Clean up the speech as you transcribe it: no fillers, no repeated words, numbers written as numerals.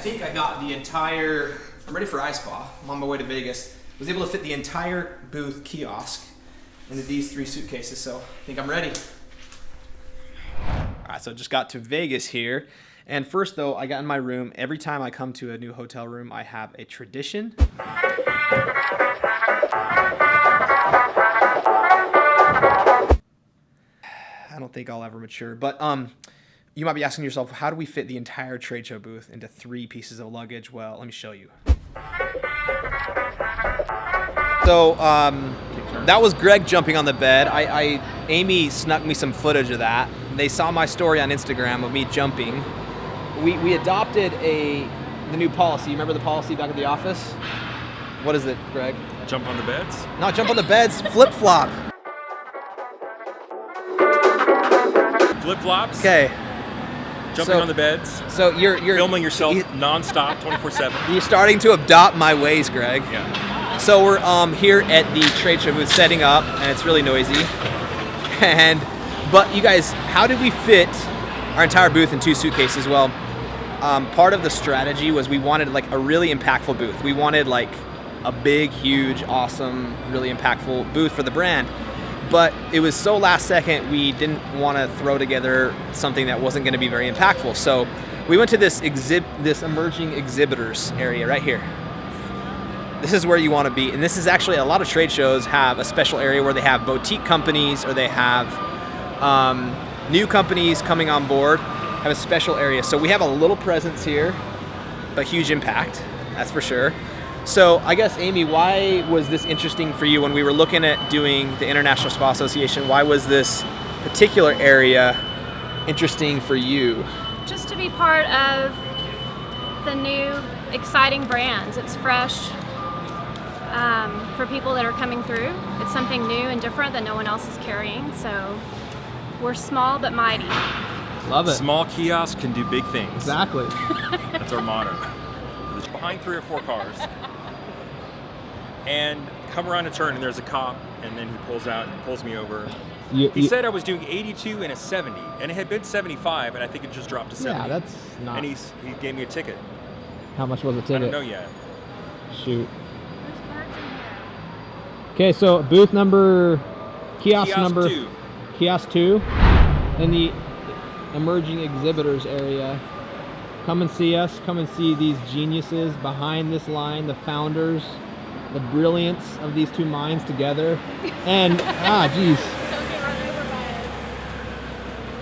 think I got the entire, I'm ready for ISPA. I'm on my way to Vegas. Was able to fit the entire booth kiosk into these 3 suitcases, so I think I'm ready. All right, so just got to Vegas here. And first though, I got in my room. Every time I come to a new hotel room, I have a tradition. I don't think I'll ever mature, but you might be asking yourself, how do we fit the entire trade show booth into 3 pieces of luggage? Well, let me show you. So that was Greg jumping on the bed. Amy snuck me some footage of that. They saw my story on Instagram of me jumping. We adopted the new policy. You remember the policy back at the office? What is it, Greg? Jump on the beds? Not jump on the beds, flip-flop. Flip-flops? Okay. Jumping on the beds. So you're filming yourself nonstop, 24/7. You're starting to adopt my ways, Greg. Yeah. So we're here at the trade show booth setting up, and it's really noisy. But you guys, how did we fit our entire booth in 2 suitcases? Well, part of the strategy was we wanted like a really impactful booth. We wanted like a big, huge, awesome, really impactful booth for the brand. But it was so last second, we didn't want to throw together something that wasn't going to be very impactful. So we went to this emerging exhibitors area right here. This is where you want to be. And this is actually, a lot of trade shows have a special area where they have boutique companies or they have new companies coming on board, have a special area. So we have a little presence here, but huge impact, that's for sure. So I guess, Amy, why was this interesting for you when we were looking at doing the International Spa Association? Why was this particular area interesting for you? Just to be part of the new, exciting brands. It's fresh for people that are coming through. It's something new and different that no one else is carrying. So we're small but mighty. Love it. Small kiosk can do big things. Exactly. That's our motto. It's behind 3 or 4 cars. And come around a turn and there's a cop, and then he pulls out and pulls me over. He said I was doing 82 and a 70, and it had been 75, and I think it just dropped to 70. Yeah, that's not. And he gave me a ticket. How much was the ticket? I don't know yet. Shoot. Okay, so booth number, kiosk number, 2. kiosk 2, in the emerging exhibitors area. Come and see us. Come and see these geniuses behind this line, the founders, the brilliance of these 2 minds together. And, geez.